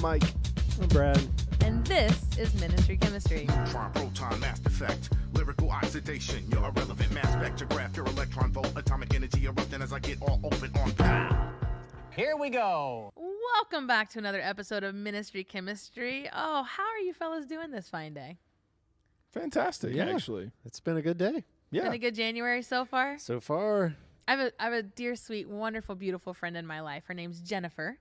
Mike. I'm Brad. And this is Ministry Chemistry. Neutron, proton, mass effect, lyrical oxidation, your irrelevant mass spectrograph, your electron volt, atomic energy erupting as I get all open on pow. Here we go. Welcome back to another episode of Ministry Chemistry. Oh, how are you fellas doing this fine day? Fantastic, Yeah. actually. It's been a good day. Yeah. Been a good January so far? So far. I have a dear, sweet, wonderful, beautiful friend in my life. Her name's Jennifer.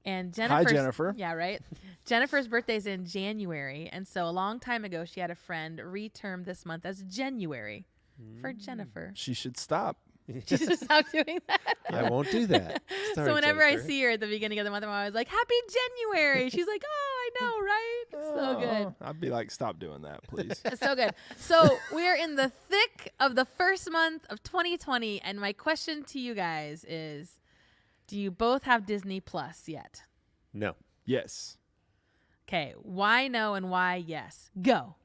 And Hi, Jennifer. Yeah, right? Jennifer's birthday's in January. And so a long time ago, she had a friend reterm this month as January for Jennifer. She should stop. She should stop doing that. I won't do that. Sorry, So whenever I Jennifer. see her at the beginning of the month, I'm always like, Happy January. She's like, oh, I know, right? It's so good. I'd be like, stop doing that, please. It's so good. So we are in the thick of the first month of 2020. And my question to you guys is, do you both have Disney Plus yet? No. Yes. Okay. Why no and why yes? Go.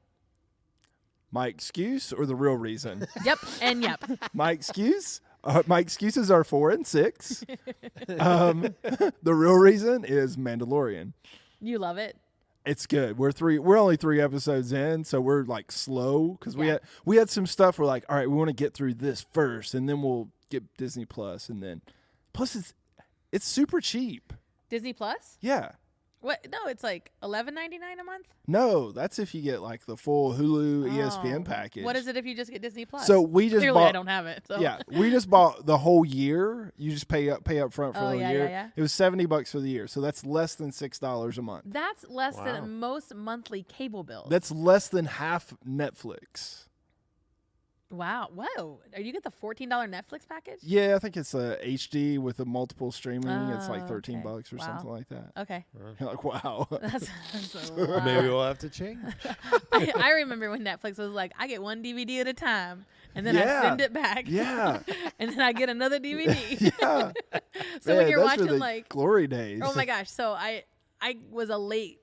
My excuse or the real reason? Yep and yep. My excuse? My excuses are 4 and 6. The real reason is Mandalorian. You love it? It's good. We're only 3 episodes in, so we're like slow because Yeah. we had some stuff. We're like, all right, we want to get through this first, and then we'll get Disney Plus, and then plus it's super cheap. Disney Plus? Yeah. What? No, it's like $11.99 a month. No, that's if you get like the full Hulu ESPN Oh. package. What is it if you just get Disney Plus? So we just Clearly, bought. I don't have it. So. Yeah, we just bought the whole year. You just pay up front for Oh, the yeah, year. yeah, yeah. It was $70 for the year, so that's less than $6 a month. That's less Wow. than most monthly cable bills. That's less than half Netflix. Wow. Whoa. Are you get the $14 Netflix package? Yeah, I think it's a HD with a multiple streaming. It's like Oh, $13 okay. or Wow. something like that. Okay. You're like, wow. That's a lot. Maybe we'll have to change. I remember when Netflix was like, I get one DVD at a time, and then I Yeah. send it back. Yeah. And then I get another DVD. Yeah. So when Man, you're those watching were the like, glory days. oh my gosh. So I was a late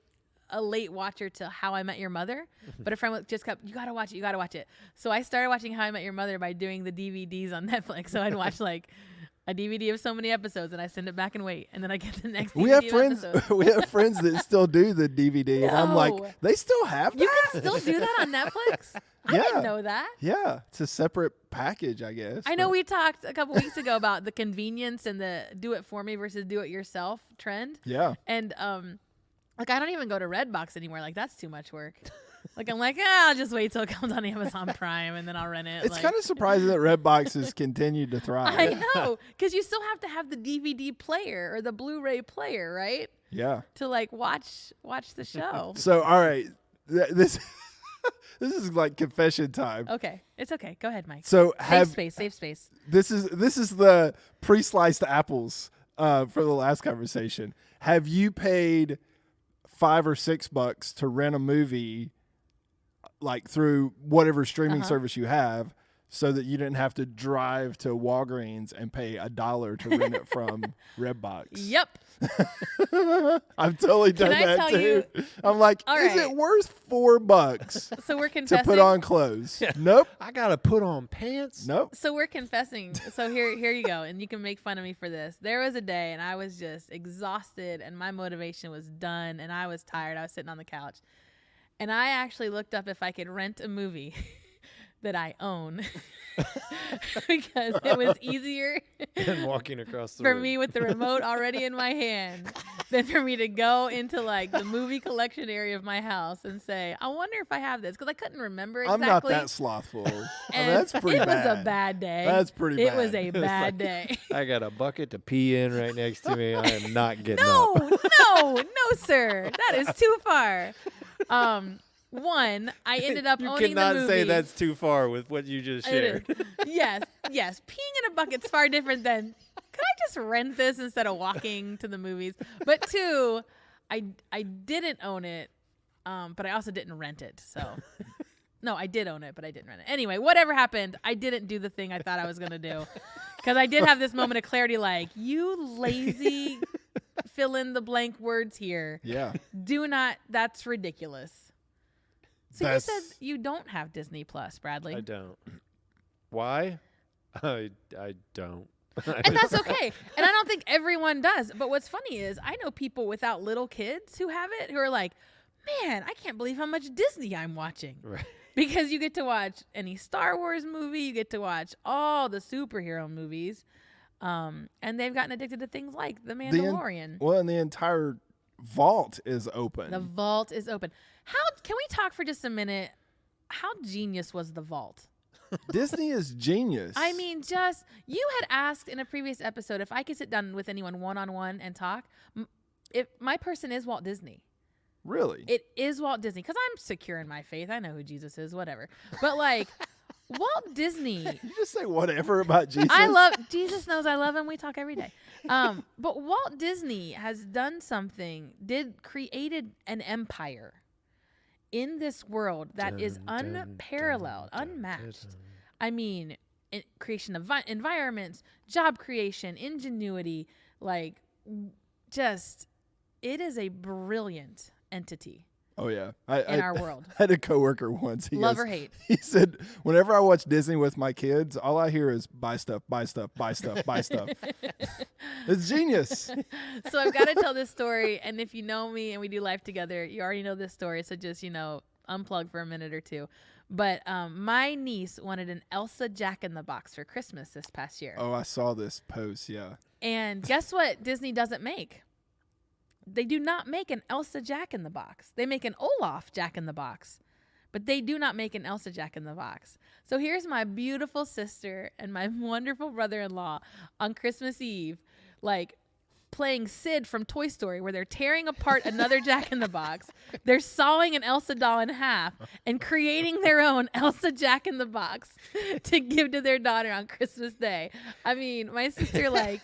watcher to How I Met Your Mother, but a friend just kept, you gotta watch it. So I started watching How I Met Your Mother by doing the DVDs on Netflix. So I'd watch like a DVD of so many episodes, and I send it back and wait, and then I get the next DVD we have of friends. episodes. We have friends that still do the DVD, and I'm No. like, they still have that. You can still do that on Netflix? I Yeah. didn't know that. Yeah, it's a separate package, I guess. I know but- we talked a couple weeks ago about the convenience and the do it for me versus do it yourself trend. Yeah. And like I don't even go to Redbox anymore. Like that's too much work. Like I'm like, I'll just wait till it comes on Amazon Prime and then I'll rent it. It's like, kind of surprising that Redbox has continued to thrive. I know, because you still have to have the DVD player or the Blu-ray player, right? Yeah. To like watch the show. So, all right, this this is like confession time. Okay, it's okay. Go ahead, Mike. So Safe space. this is the pre-sliced apples for the last conversation. Have you paid $5 or $6 to rent a movie like through whatever streaming service you have, so that you didn't have to drive to Walgreens and pay $1 to rent it from Redbox? Yep. I've totally done Can I that tell too. you- I'm like, All is right. it worth $4 So we're to confessing. put on clothes? Nope. I gotta put on pants. Nope. So we're confessing. So here you go, and you can make fun of me for this. There was a day, and I was just exhausted, and my motivation was done, and I was tired. I was sitting on the couch, and I actually looked up if I could rent a movie that I own because it was easier And walking across the for room. me with the remote already in my hand than for me to go into like the movie collection area of my house and say, I wonder if I have this, because I couldn't remember exactly. I'm not that slothful. I mean, And that's pretty it bad. was a bad day. That's pretty It bad. was a It's bad like- day. I got a bucket to pee in right next to me. I am not getting No, up. no, sir. That is too far. One, I ended up You owning the cannot movie. say that's too far with what you just It shared. is. Yes. Peeing in a bucket's far different than, could I just rent this instead of walking to the movies? But two, I didn't own it, but I also didn't rent it. So, no, I did own it, but I didn't rent it. Anyway, whatever happened, I didn't do the thing I thought I was going to do. Because I did have this moment of clarity like, you lazy fill in the blank words here. Yeah. Do not, that's ridiculous. So That's- you said you don't have Disney Plus, Bradley. I don't. Why? I don't. And that's okay. And I don't think everyone does. But what's funny is I know people without little kids who have it who are like, man, I can't believe how much Disney I'm watching. Right. Because you get to watch any Star Wars movie, you get to watch all the superhero movies, and they've gotten addicted to things like The Mandalorian. And the entire vault is open. The vault is open. How can we talk for just a minute? How genius was the vault? Disney is genius. I mean, you had asked in a previous episode if I could sit down with anyone one-on-one and talk. If my person is Walt Disney. Really? It is Walt Disney because I'm secure in my faith. I know who Jesus is, whatever. But like Walt Disney. You just say whatever about Jesus. Jesus knows I love him. We talk every day. But Walt Disney has done something, created an empire in this world that is unparalleled, unmatched. I mean, creation of environments, job creation, ingenuity, like just it is a brilliant entity. Oh yeah, in our world. I had a coworker once. Love or hate. He said, whenever I watch Disney with my kids, all I hear is buy stuff, buy stuff, buy stuff, buy stuff. It's genius. So I've got to tell this story, and if you know me and we do life together, you already know this story. So just unplug for a minute or two. But my niece wanted an Elsa Jack in the Box for Christmas this past year. Oh, I saw this post. Yeah. And guess what? Disney doesn't make. They do not make an Elsa Jack in the Box. They make an Olaf Jack in the Box, but they do not make an Elsa Jack in the Box. So here's my beautiful sister and my wonderful brother-in-law on Christmas Eve, like playing Sid from Toy Story, where they're tearing apart another Jack in the Box. They're sawing an Elsa doll in half and creating their own Elsa Jack in the Box to give to their daughter on Christmas Day. I mean, my sister, like,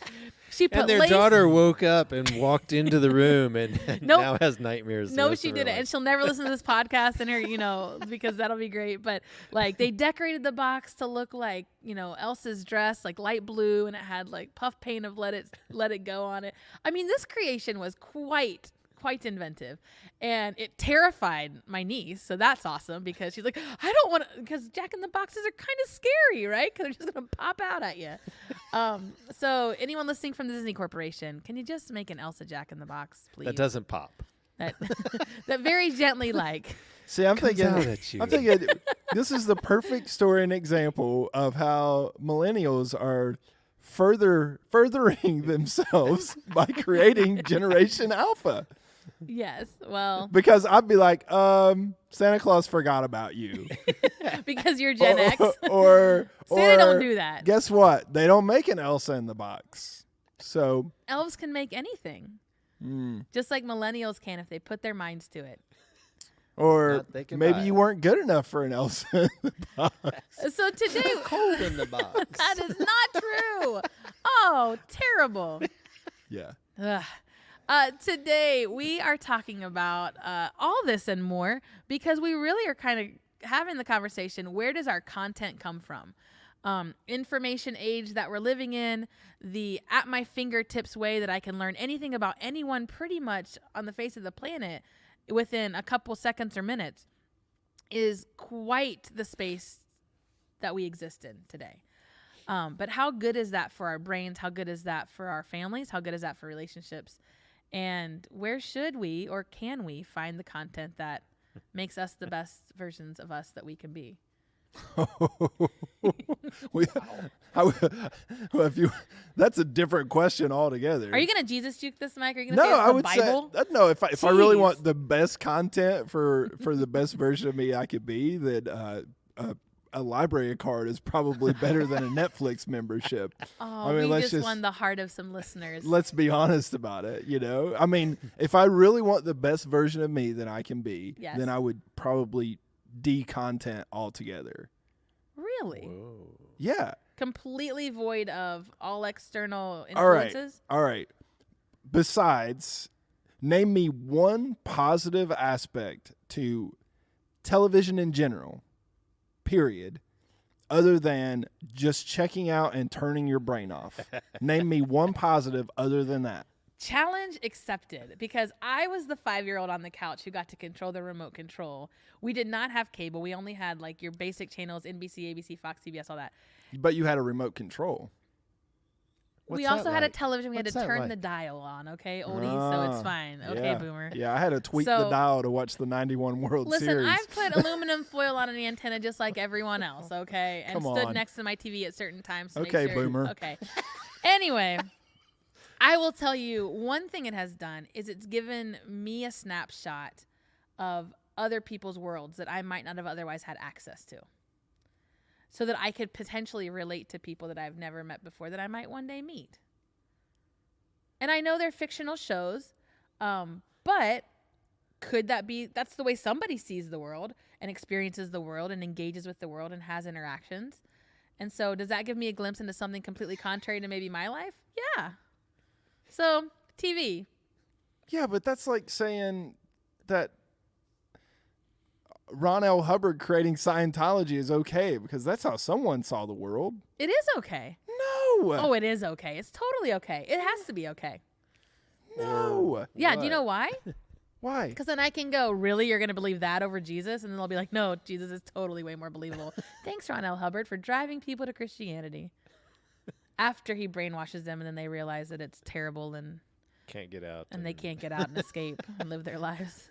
she put and their daughter woke up and walked into the room and now has nightmares. No, she didn't. And she'll never listen to this podcast and her, because that'll be great. But like they decorated the box to look like, Elsa's dress, like light blue, and it had like puff paint of let it go on it. I mean, this creation was quite inventive, and it terrified my niece. So that's awesome because she's like, I don't want to, because Jack in the Boxes are kind of scary, right? Because they're just going to pop out at you. So anyone listening from the Disney Corporation, can you just make an Elsa Jack in the Box, please? That doesn't pop. That very gently, like. See, I'm thinking you. This is the perfect story and example of how millennials are furthering themselves by creating Generation Alpha. Yes, well. Because I'd be like, Santa Claus forgot about you. Because you're Gen X. Or Santa don't do that. Guess what? They don't make an Elsa in the Box. So elves can make anything. Just like millennials can if they put their minds to it. Or maybe you weren't good enough for an Elsa in the Box. So today, cold in the box. That is not true. Oh, terrible. Yeah. Today we are talking about all this and more because we really are kind of having the conversation. Where does our content come from? Information age that we're living in, the at my fingertips way that I can learn anything about anyone pretty much on the face of the planet within a couple seconds or minutes is quite the space that we exist in today. But how good is that for our brains? How good is that for our families? How good is that for relationships? And where should we or can we find the content that makes us the best versions of us that we can be? That's a different question altogether. Are you gonna Jesus juke this, Mike? Are you gonna say I the would Bible? say no. If I really want the best content for the best version of me I could be, then a library card is probably better than a Netflix membership. Oh, I mean, we just won the heart of some listeners. Let's be honest about it. I mean, if I really want the best version of me that I can be, then I would probably de-content altogether. Really? Whoa. Yeah. Completely void of all external influences? All right. Besides, name me one positive aspect to television in general, period, other than just checking out and turning your brain off. Name me one positive other than that. Challenge accepted, because I was the 5-year-old on the couch who got to control the remote control. We did not have cable. We only had like your basic channels, NBC, ABC, Fox, CBS, all that. But you had a remote control. We What's also that had a like? television. We had What's to that turn like? the dial on, okay, oldies, so it's fine. Okay, yeah. boomer. Yeah, I had to tweak the So- dial to watch the 91 World Listen, Series. I've put aluminum foil on an antenna just like everyone else, okay? And Come stood on. next to my TV at certain times to Okay, make sure. boomer. Okay. Anyway, I will tell you one thing it has done is it's given me a snapshot of other people's worlds that I might not have otherwise had access to. So that I could potentially relate to people that I've never met before that I might one day meet. And I know they're fictional shows, but could that be, that's the way somebody sees the world and experiences the world and engages with the world and has interactions. And so does that give me a glimpse into something completely contrary to maybe my life? Yeah. So TV. Yeah, but that's like saying that Ron L. Hubbard creating Scientology is okay because that's how someone saw the world. It is okay. No. Oh, it is okay. It's totally okay. It has to be okay. No. Yeah, do you know why? Why? Because then I can go, really? You're going to believe that over Jesus? And then they'll be like, no, Jesus is totally way more believable. Thanks, Ron L. Hubbard, for driving people to Christianity. After he brainwashes them and then they realize that it's terrible and Can't get out. they can't get out and escape and live their lives.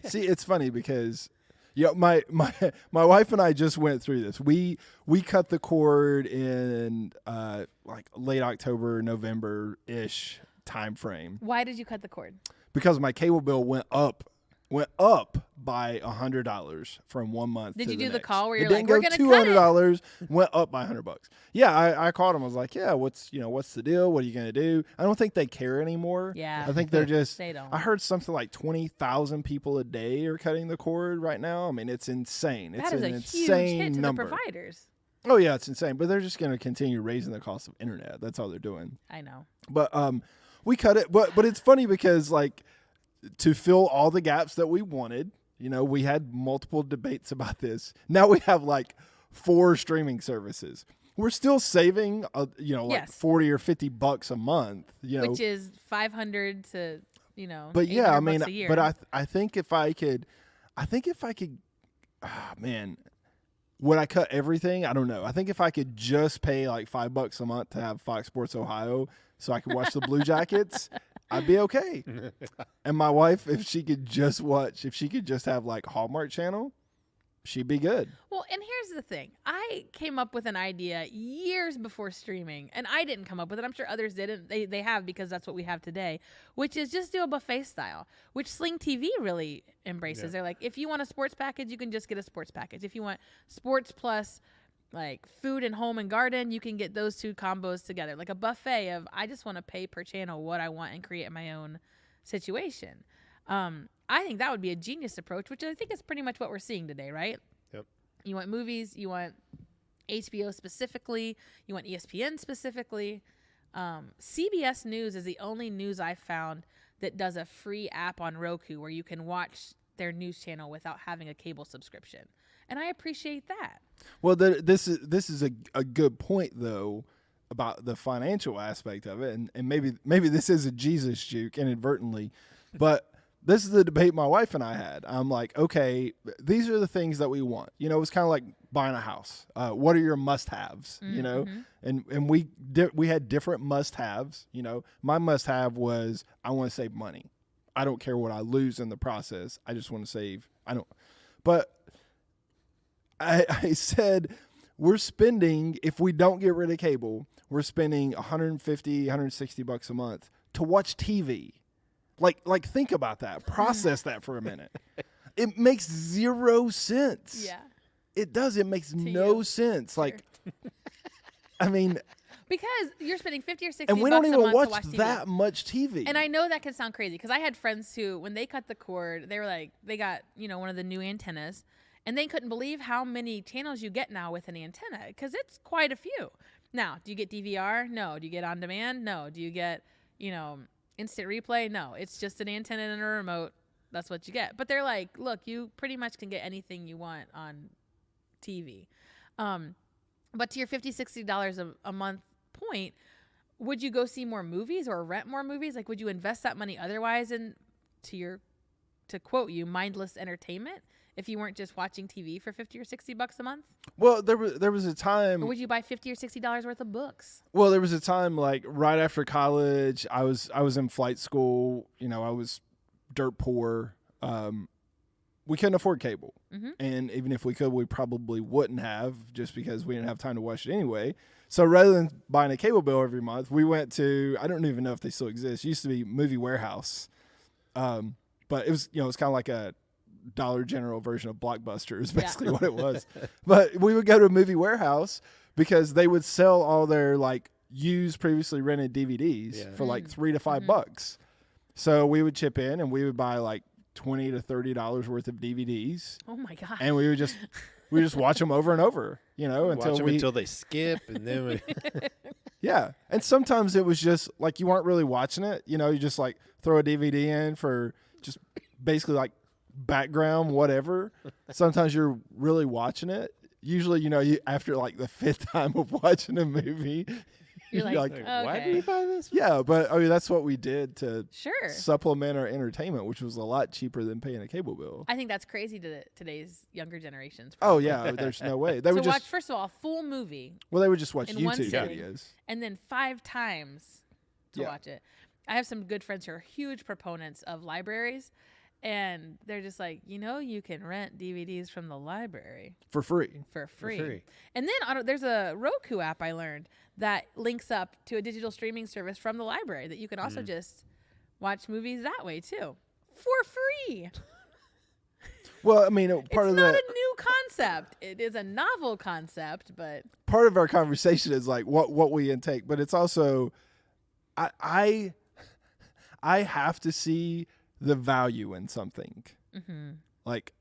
See, it's funny because my wife and I just went through this. We cut the cord in like late October, November-ish time frame Why did you cut the cord? because my cable bill went up by $100 from 1 month. Did to you the do the next. call where It you're didn't like, we're go going to cut it? $200, went up by $100. Yeah, I called him. I was like, yeah, what's the deal? What are you gonna do? I don't think they care anymore. Yeah. I think they're just. They don't. I heard something like 20,000 people a day are cutting the cord right now. I mean, it's insane. It's That is an a insane huge hit to number. the providers. Oh yeah, it's insane. But they're just gonna continue raising the cost of internet. That's all they're doing. I know. But we cut it. But it's funny because like to fill all the gaps that we wanted, we had multiple debates about this. Now we have like 4 streaming services. We're still saving, like Yes. $40 or $50 a month. Which is 500 to, But yeah, I $800 mean, a year. but I think if I could, man, would I cut everything? I don't know. I think if I could just pay like $5 a month to have Fox Sports Ohio so I could watch the Blue Jackets, I'd be okay. And my wife, if she could just have like Hallmark Channel, she'd be good. Well, and here's the thing. I came up with an idea years before streaming, and I didn't come up with it. I'm sure others didn't. They have because that's what we have today, which is just do a buffet style, which Sling TV really embraces. Yeah. They're like, if you want a sports package, you can just get a sports package. If you want sports plus like food and home and garden, you can get those 2 combos together. Like a buffet of I just want to pay per channel what I want and create my own situation. I think that would be a genius approach, which I think is pretty much what we're seeing today, right? Yep. You want movies, you want HBO specifically, you want ESPN specifically. CBS News is the only news I've found that does a free app on Roku where you can watch their news channel without having a cable subscription. And I appreciate that. Well, this is a good point though about the financial aspect of it, and maybe this is a Jesus juke inadvertently, but this is the debate my wife and I had. I'm like, okay, these are the things that we want. It's kind of like buying a house. What are your must-haves? And we had different must-haves. My must-have was I want to save money. I don't care what I lose in the process. I just want to save. But I said we're spending, if we don't get rid of cable, we're spending $150, $160 a month to watch TV. Like think about that. Process that for a minute. It makes 0 sense. Yeah. It does. It makes no sense. Sure. Like, I mean, Because you're spending 50 or 60 and we bucks don't a even month watch to watch TV. that much TV. And I know that can sound crazy because I had friends who, when they cut the cord, they were like, they got, one of the new antennas, and they couldn't believe how many channels you get now with an antenna because it's quite a few. Now, do you get DVR? No. Do you get on demand? No. Do you get, instant replay? No. It's just an antenna and a remote. That's what you get. But they're like, look, you pretty much can get anything you want on TV. But to your $50, $60 a month point, would you go see more movies or rent more movies? Like, would you invest that money otherwise in, to quote you, mindless entertainment if you weren't just watching TV for $50 or $60 a month? Well, there was a time. Or would you buy $50 or $60 worth of books? Well, there was a time like right after college, I was in flight school. You know, I was dirt poor. We couldn't afford cable, and even if we could, we probably wouldn't have, just because we didn't have time to watch it anyway. So rather than buying a cable bill every month, we went to, I don't even know if they still exist. It used to be Movie Warehouse, but it was it's kind of like a Dollar General version of Blockbuster is basically what it was. But we would go to Movie Warehouse because they would sell all their like used previously rented DVDs for like $3 to $5. So we would chip in and we would buy like $20 to $30 worth of DVDs. Oh my god! And we would just watch them over and over, until they skip, and then we yeah. And sometimes it was just like you weren't really watching it. You just like throw a DVD in for just basically like background whatever. Sometimes you're really watching it. Usually, you after like the 5th time of watching a movie. You're like, why did we buy this? Yeah, but I mean that's what we did to sure supplement our entertainment, which was a lot cheaper than paying a cable bill. I think that's crazy to today's younger generations. Oh yeah, there's no way they would just watch first of all a full movie. Well, they would just watch in one YouTube sitting, videos, and then 5 times to watch it. I have some good friends who are huge proponents of libraries, and they're just like, you can rent DVDs from the library for free. For free. And then there's a Roku app I learned that links up to a digital streaming service from the library that you can also just watch movies that way too, for free. Well, I mean, It's not a new concept. It is a novel concept, but part of our conversation is like what we intake, but it's also I have to see the value in something. Like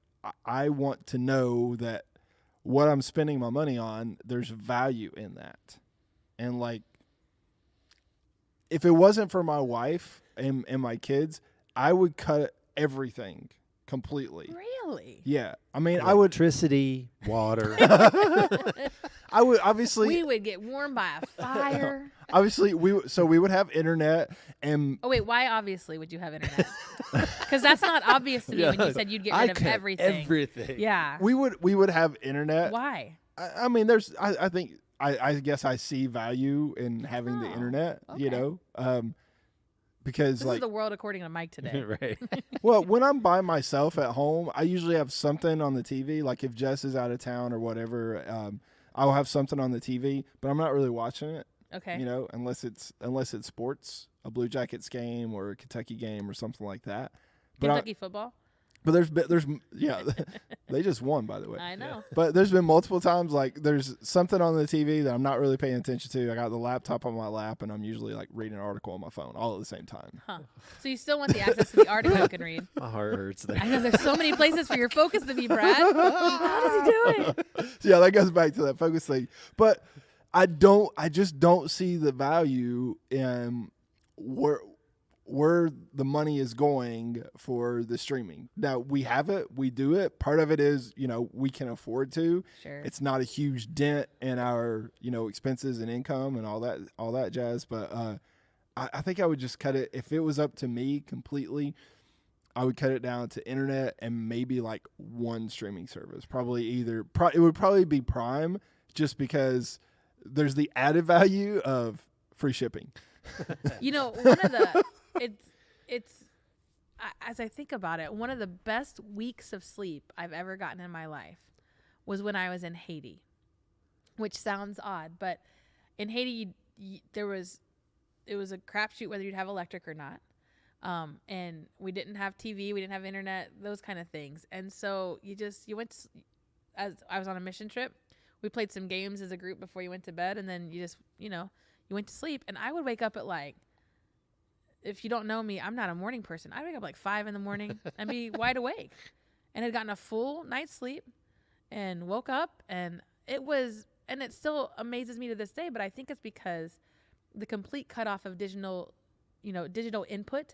I want to know that what I'm spending my money on, there's value in that. And like, if it wasn't for my wife and my kids, I would cut everything completely. Really? Yeah. I mean, I would electricity, water. I would obviously. We would get warmed by a fire. Obviously, we would have internet and. Oh wait, why obviously would you have internet? Because that's not obvious to me when you said you'd get rid of everything. Everything. Yeah. We would have internet. Why? I mean, I think I guess I see value in having the internet. Okay. Because this like is the world according to Mike today. Right. well, when I'm by myself at home, I usually have something on the TV. Like if Jess is out of town or whatever, I'll have something on the TV, but I'm not really watching it. Okay. Unless it's sports, a Blue Jackets game or a Kentucky game or something like that. But Kentucky football. But there's they just won, by the way. I know. But there's been multiple times like there's something on the TV that I'm not really paying attention to. I got the laptop on my lap and I'm usually like reading an article on my phone all at the same time. Huh. So you still want the access to the article you can read. My heart hurts there. I know there's so many places for your focus to be, Brad. How does he do it? Yeah, that goes back to that focus thing. But I just don't see the value in where the money is going for the streaming. Now we have it, we do it. Part of it is, we can afford to. Sure. It's not a huge dent in our, expenses and income and all that jazz. But I think I would just cut it. If it was up to me completely, I would cut it down to internet and maybe like one streaming service. Probably it would probably be Prime, just because there's the added value of free shipping. One of the as I think about it, one of the best weeks of sleep I've ever gotten in my life was when I was in Haiti, which sounds odd, but in Haiti it was a crapshoot whether you'd have electric or not, and we didn't have TV, we didn't have internet, those kind of things, and so you went. As I was on a mission trip, we played some games as a group before you went to bed, and then you just you went to sleep, and I would wake up at like. If you don't know me, I'm not a morning person. I wake up like 5 a.m. and be wide awake, and had gotten a full night's sleep, and woke up, and it still amazes me to this day. But I think it's because the complete cutoff of digital input,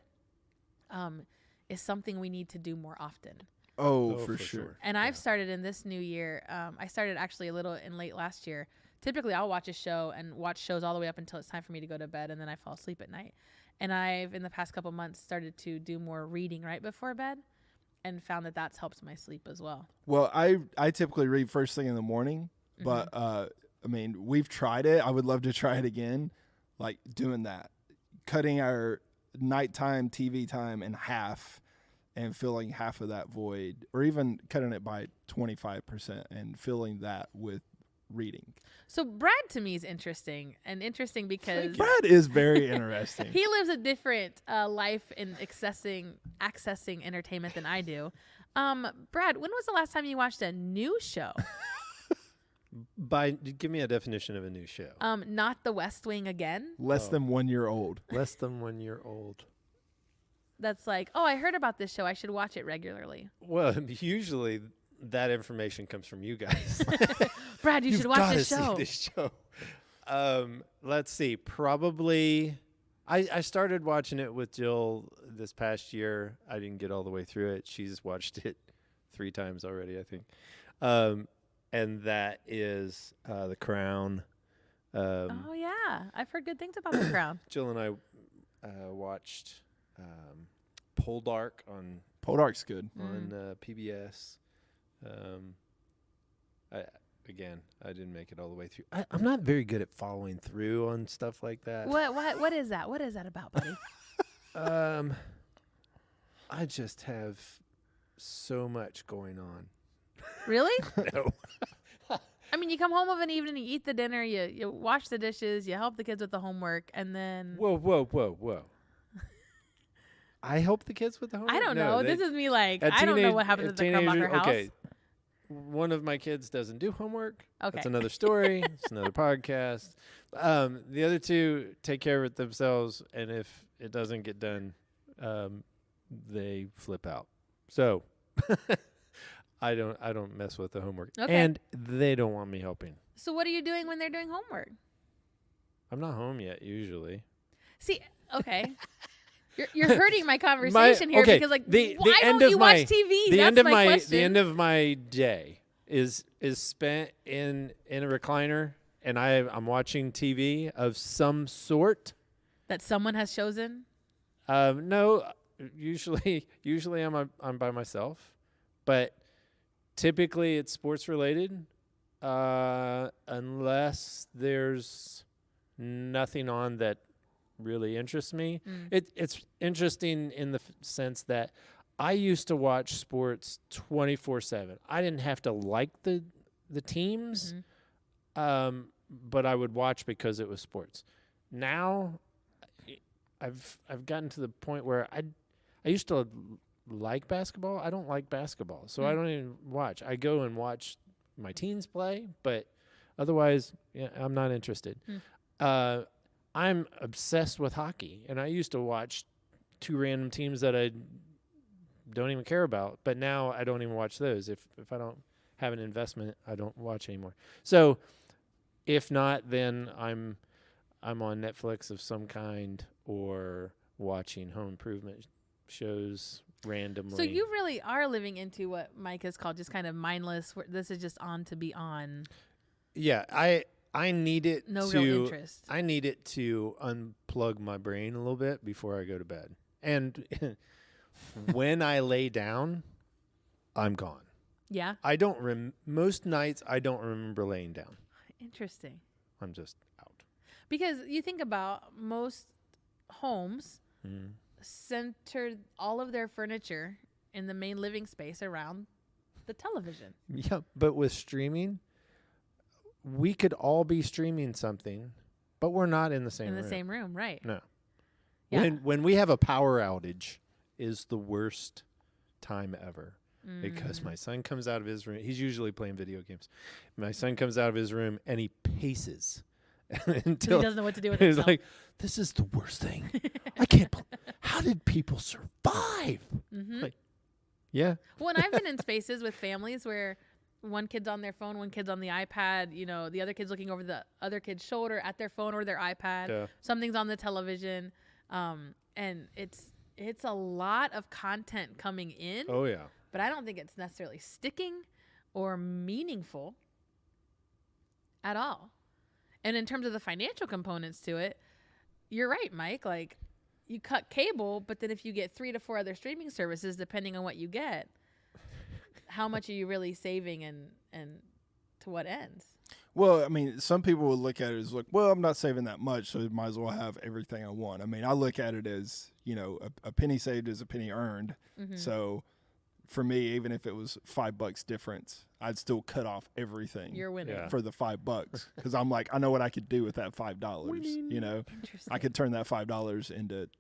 is something we need to do more often. Oh, for sure. And I've started in this new year. I started actually a little in late last year. Typically, I'll watch a show and watch shows all the way up until it's time for me to go to bed, and then I fall asleep at night. And I've, in the past couple months, started to do more reading right before bed. and found that that's helped my sleep as well. Well, I typically read first thing in the morning, but I mean, we've tried it. I would love to try it again, like doing that, cutting our nighttime TV time in half and filling half of that void, or even cutting it by 25% and filling that with reading. So Brad to me is interesting because Brad is very interesting. he lives a different life in accessing entertainment than I do. Brad, when was the last time you watched a new show? Give me a definition of a new show. Not The West Wing again. Less than 1 year old. Less than 1 year old. That's like, oh, I heard about this show. I should watch it regularly. Well, usually that information comes from you guys. Brad, you should watch this show. See this show. Let's see. Probably, I started watching it with Jill this past year. I didn't get all the way through it. She's watched it 3 times already, I think. And that is The Crown. Oh yeah, I've heard good things about The Crown. Jill and I watched Poldark on Poldark's good. PBS. I didn't make it all the way through. I'm not very good at following through on stuff like that. What is that? What is that about, buddy? I just have so much going on. Really? No. I mean, you come home of an evening, you eat the dinner, you wash the dishes, you help the kids with the homework, and then Whoa. I help the kids with the homework? I don't know. This is me like, I I don't know what happens at the Krummacher house. Okay. One of my kids doesn't do homework. Okay. That's another story. It's another podcast. The other 2 take care of it themselves, and if it doesn't get done, they flip out. So I don't mess with the homework. Okay. And they don't want me helping. So what are you doing when they're doing homework? I'm not home yet usually. See, okay. You're hurting my conversation here because like the why end don't of you my, watch TV? The That's end of my my question. the end of my day is spent in a recliner, and I'm watching TV of some sort. That someone has chosen? No, usually I'm by myself, but typically it's sports related, unless there's nothing on that really interests me. It's interesting in the sense that I used to watch sports 24/7. I didn't have to like the teams, but I would watch because it was sports. Now, I've gotten to the point where I used to like basketball. I don't like basketball, so I don't even watch. I go and watch my teens play, but otherwise, I'm not interested. I'm obsessed with hockey, and I used to watch 2 random teams that I don't even care about, but now I don't even watch those. If I don't have an investment, I don't watch anymore. So if not, then I'm on Netflix of some kind or watching home improvement shows randomly. So you really are living into what Mike has called just kind of mindless, where this is just on to be on. Yeah, I need it real interest. I need it to unplug my brain a little bit before I go to bed. And when I lay down, I'm gone. Yeah. I don't most nights I don't remember laying down. Interesting. I'm just out. Because you think about most homes centered all of their furniture in the main living space around the television. Yeah, but with streaming, we could all be streaming something, but we're not in the same room. In the same room, right. No. Yeah. When we have a power outage is the worst time ever. Because my son comes out of his room. He's usually playing video games. My son comes out of his room and he paces until he doesn't know what to do with he's himself. like, "This is the worst thing. I can't. How did people survive?" Like, yeah. Well, and I've been in spaces with families where one kid's on their phone, one kid's on the iPad. You know, the other kid's looking over the other kid's shoulder at their phone or their iPad. Yeah. Something's on the television, and it's a lot of content coming in. Oh yeah. But I don't think it's necessarily sticking or meaningful at all. And in terms of the financial components to it, you're right, Mike. Like, you cut cable, but then if you get 3 to 4 other streaming services, depending on what you get, how much are you really saving and to what ends? Well, I mean, some people will look at it as like, well, I'm not saving that much, so I might as well have everything I want. I mean, I look at it as, you know, a penny saved is a penny earned. Mm-hmm. So for me, even if it was $5 difference, I'd still cut off everything You're winning. Yeah. for the $5 because I'm like, I know what I could do with that $5. You know, Interesting. I could turn that $5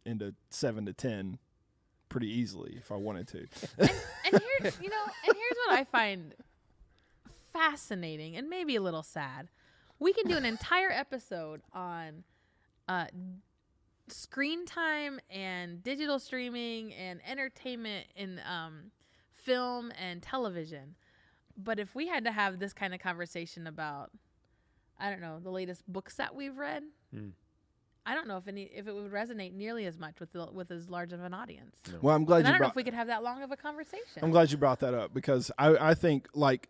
into 7 to 10 pretty easily if I wanted to. and here's what I find fascinating and maybe a little sad. We can do an entire episode on screen time and digital streaming and entertainment in film and television. But if we had to have this kind of conversation about, I don't know, the latest books that we've read, I don't know if it would resonate nearly as much with as large of an audience. No. Well, I'm glad And I you don't know brought. if we could have that long of a conversation. I'm glad you brought that up because I think like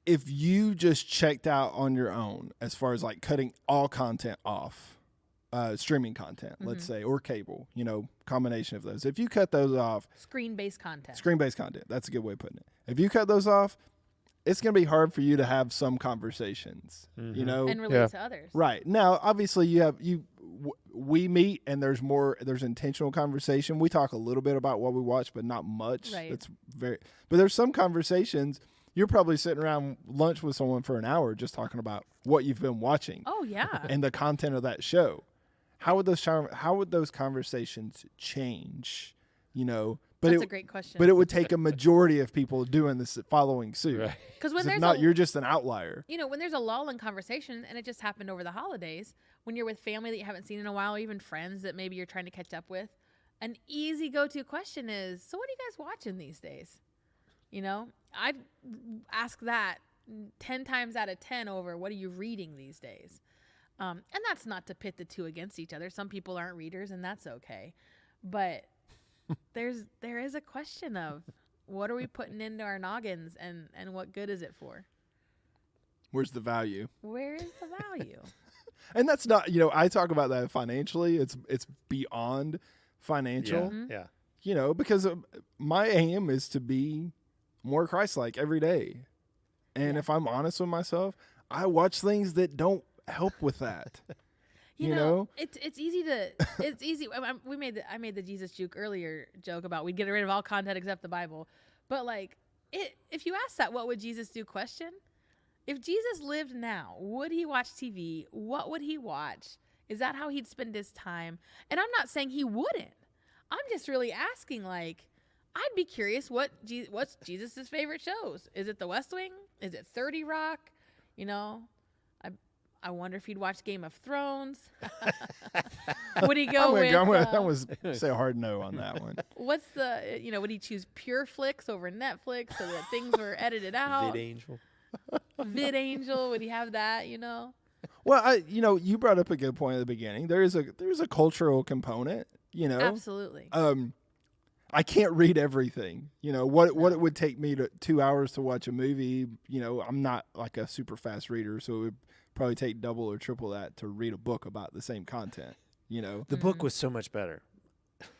if you just checked out on your own as far as like cutting all content off, streaming content, let's say, or cable, you know, combination of those. If you cut those off, Screen-based content. screen-based content, that's a good way of putting it. If you cut those off, it's going to be hard for you to have some conversations, you know? And relate to others. Right. Now, obviously we meet and there's intentional conversation. We talk a little bit about what we watch, but not much. Right. But there's some conversations you're probably sitting around lunch with someone for an hour just talking about what you've been watching Oh, yeah. and the content of that show. How would those conversations change, you know? But That's a great question. But it would take a majority of people doing this following suit. Right. Because when If there's not, a, you're just an outlier. you know, when there's a lull in conversation, and it just happened over the holidays, when you're with family that you haven't seen in a while, or even friends that maybe you're trying to catch up with, an easy go-to question is, so what are you guys watching these days? You know, I'd ask that 10 times out of 10 over, what are you reading these days? And that's not to pit the two against each other. Some people aren't readers, and that's okay. But there is a question of what are we putting into our noggins, and what good is it for? Where's the value? Where is the value? And that's not, you know, I talk about that financially. It's beyond financial, Yeah. you know, because my aim is to be more Christ-like every day. And if I'm honest with myself, I watch things that don't help with that. You You know, know? it's easy to I made the Jesus joke about we'd get rid of all content except the Bible, but like if you ask that what would Jesus do question, if Jesus lived now, would he watch TV? What would he watch? Is that how he'd spend his time? And I'm not saying he wouldn't. I'm just really asking, like, I'd be curious what's Jesus' favorite shows. Is it The West Wing? Is it 30 Rock? You know, I wonder if he'd watch Game of Thrones. Would he go with? I'm gonna say a hard no on that one. What's the? You know, would he choose Pure Flix over Netflix so that things were edited out? VidAngel. VidAngel. Would he have that? You know. Well, you brought up a good point at the beginning. There's a cultural component. You know, Absolutely. I can't read everything. You know, what it would take me to 2 hours to watch a movie, you know, I'm not like a super fast reader, so it would probably take double or triple that to read a book about the same content, you know. The book was so much better.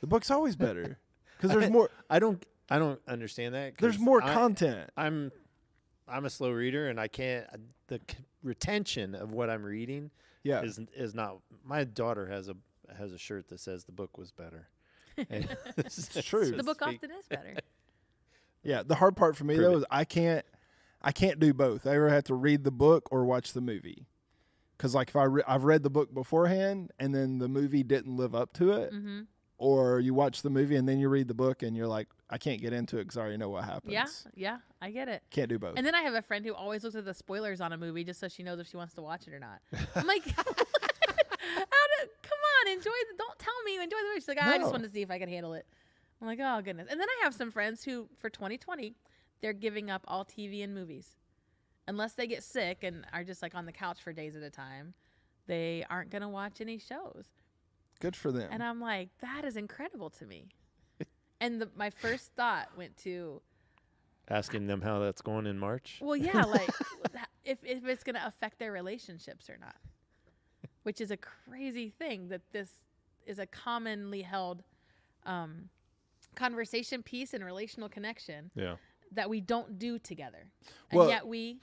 The book's always better cuz there's more I don't understand that. 'Cause there's more content. I'm a slow reader, and I can't. The retention of what I'm reading Yeah. is not. My daughter has a shirt that says the book was better. And It's true. The book often is better. Yeah, the hard part for me Prove though it. is I can't do both. I either have to read the book or watch the movie. Cuz like if I've read the book beforehand and then the movie didn't live up to it, Mm-hmm. or you watch the movie and then you read the book and you're like, I can't get into it cuz I already know what happens. Yeah, I get it. Can't do both. And then I have a friend who always looks at the spoilers on a movie just so she knows if she wants to watch it or not. I'm like, come on, don't tell me you enjoy the movie. She's like, I just No. wanted to see if I could handle it. I'm like, oh goodness. And then I have some friends who, for 2020, they're giving up all TV and movies. Unless they get sick and are just like on the couch for days at a time, they aren't going to watch any shows. Good for them. And I'm like, that is incredible to me. And my first thought went to, asking them how that's going in March. well, yeah, like if it's going to affect their relationships or not, which is a crazy thing that this is a commonly held conversation piece and relational connection Yeah. that we don't do together, and Well- yet we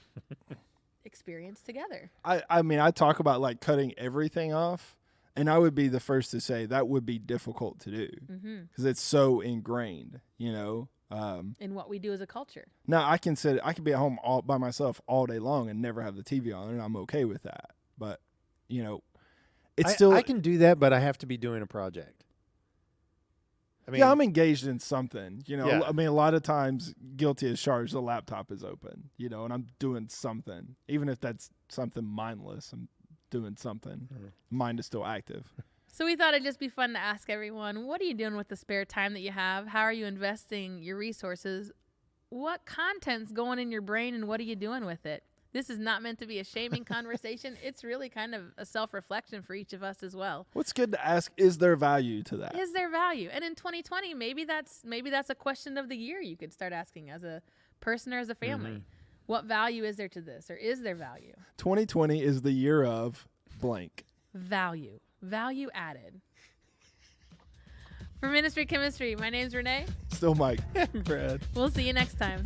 experience together. I mean, I talk about like cutting everything off, and I would be the first to say that would be difficult to do because it's so ingrained, you know. In what we do as a culture. Now I can be at home all by myself all day long and never have the TV on, and I'm okay with that. But you know, it's still. I can do that, but I have to be doing a project. I mean, yeah, I'm engaged in something. You know, Yeah. I mean, a lot of times, guilty as charged. The laptop is open, you know, and I'm doing something, even if that's something mindless. I'm doing something. Mind is still active. So we thought it'd just be fun to ask everyone, what are you doing with the spare time that you have? How are you investing your resources? What content's going in your brain and what are you doing with it? This is not meant to be a shaming conversation. It's really kind of a self-reflection for each of us as well. What's good to ask, is there value to that? Is there value? And in 2020, maybe that's a question of the year you could start asking as a person or as a family. What value is there to this, or is there value? 2020 is the year of blank. Value. Value added. For Ministry Chemistry, my name's Renee. Still Mike. Brad. We'll see you next time.